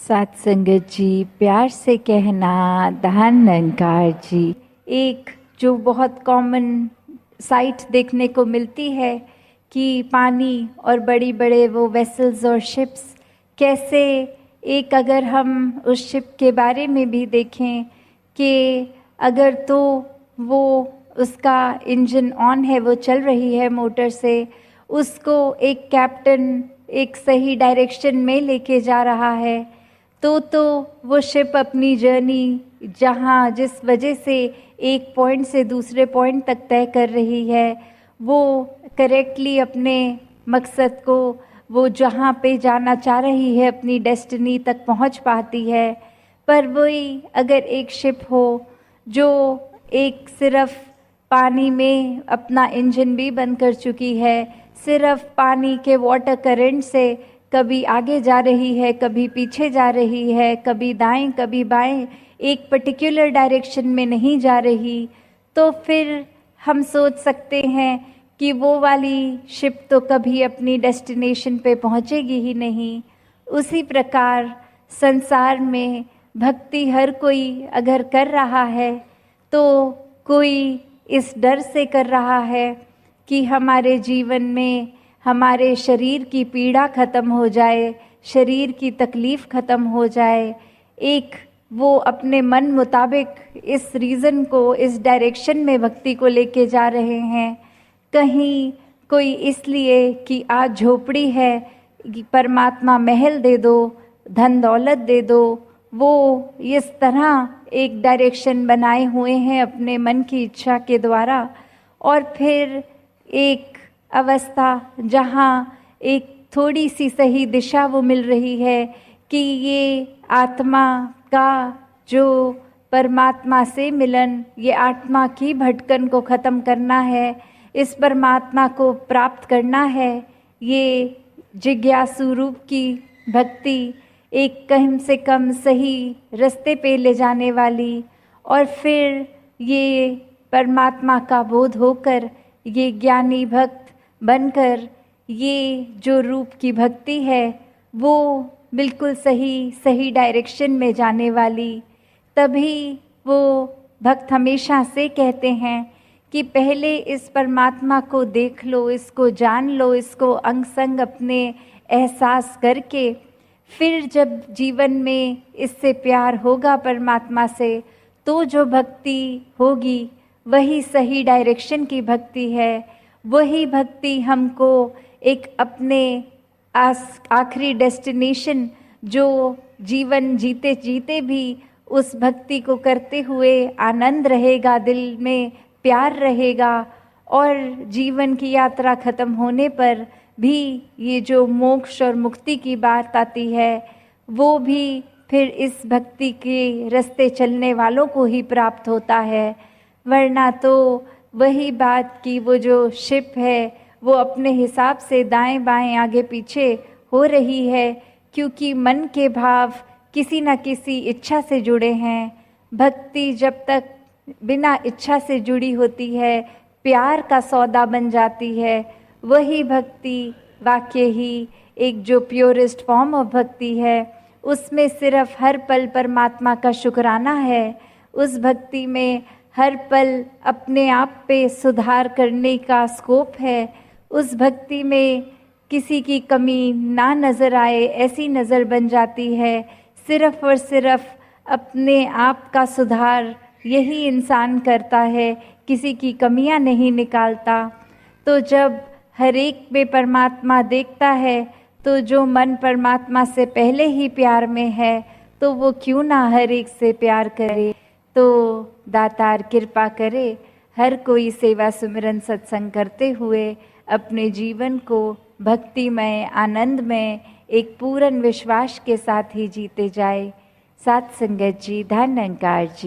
साथ संगत जी, प्यार से कहना धन अंकार जी। एक जो बहुत कॉमन साइट देखने को मिलती है कि पानी और बड़ी बड़े वो वेसल्स और शिप्स कैसे, एक अगर हम उस शिप के बारे में भी देखें कि अगर तो वो उसका इंजन ऑन है, वो चल रही है मोटर से, उसको एक कैप्टन एक सही डायरेक्शन में लेके जा रहा है, तो वो शिप अपनी जर्नी जहाँ जिस वजह से एक पॉइंट से दूसरे पॉइंट तक तय कर रही है, वो करेक्टली अपने मकसद को, वो जहाँ पे जाना चाह रही है, अपनी डेस्टिनी तक पहुँच पाती है। पर वही अगर एक शिप हो जो एक सिर्फ पानी में अपना इंजन भी बंद कर चुकी है, सिर्फ पानी के वाटर करंट से कभी आगे जा रही है, कभी पीछे जा रही है, कभी दाएं कभी बाएं, एक पर्टिकुलर डायरेक्शन में नहीं जा रही, तो फिर हम सोच सकते हैं कि वो वाली शिप तो कभी अपनी डेस्टिनेशन पे पहुंचेगी ही नहीं। उसी प्रकार संसार में भक्ति हर कोई अगर कर रहा है तो कोई इस डर से कर रहा है कि हमारे जीवन में हमारे शरीर की पीड़ा खत्म हो जाए, शरीर की तकलीफ़ खत्म हो जाए। एक वो अपने मन मुताबिक इस रीज़न को, इस डायरेक्शन में भक्ति को लेके जा रहे हैं। कहीं कोई इसलिए कि आज झोपड़ी है, कि परमात्मा महल दे दो, धन दौलत दे दो, वो इस तरह एक डायरेक्शन बनाए हुए हैं अपने मन की इच्छा के द्वारा। और फिर एक अवस्था जहाँ एक थोड़ी सी सही दिशा वो मिल रही है कि ये आत्मा का जो परमात्मा से मिलन, ये आत्मा की भटकन को ख़त्म करना है, इस परमात्मा को प्राप्त करना है। ये जिज्ञासु रूप की भक्ति एक कम से कम सही रास्ते पे ले जाने वाली, और फिर ये परमात्मा का बोध होकर ये ज्ञानी भक्त बनकर ये जो रूप की भक्ति है वो बिल्कुल सही डायरेक्शन में जाने वाली। तभी वो भक्त हमेशा से कहते हैं कि पहले इस परमात्मा को देख लो, इसको जान लो, इसको अंग संग अपने एहसास करके फिर जब जीवन में इससे प्यार होगा परमात्मा से, तो जो भक्ति होगी वही सही डायरेक्शन की भक्ति है। वही भक्ति हमको एक अपने आखिरी डेस्टिनेशन, जो जीवन जीते जीते भी उस भक्ति को करते हुए आनंद रहेगा, दिल में प्यार रहेगा, और जीवन की यात्रा खत्म होने पर भी ये जो मोक्ष और मुक्ति की बात आती है वो भी फिर इस भक्ति के रास्ते चलने वालों को ही प्राप्त होता है। वरना तो वही बात कि वो जो शिप है वो अपने हिसाब से दाएं बाएं आगे पीछे हो रही है, क्योंकि मन के भाव किसी न किसी इच्छा से जुड़े हैं। भक्ति जब तक बिना इच्छा से जुड़ी होती है, प्यार का सौदा बन जाती है, वही भक्ति वाकई ही एक जो प्योरेस्ट फॉर्म ऑफ भक्ति है। उसमें सिर्फ हर पल परमात्मा का शुक्राना है। उस भक्ति में हर पल अपने आप पे सुधार करने का स्कोप है। उस भक्ति में किसी की कमी ना नज़र आए ऐसी नज़र बन जाती है। सिर्फ और सिर्फ अपने आप का सुधार यही इंसान करता है, किसी की कमियां नहीं निकालता। तो जब हर एक में परमात्मा देखता है, तो जो मन परमात्मा से पहले ही प्यार में है, तो वो क्यों ना हर एक से प्यार करे। तो दातार कृपा करे, हर कोई सेवा सुमिरन सत्संग करते हुए अपने जीवन को भक्तिमय, आनंदमय, एक पूर्ण विश्वास के साथ ही जीते जाए। साथ संगत जी, धन अंकार जी।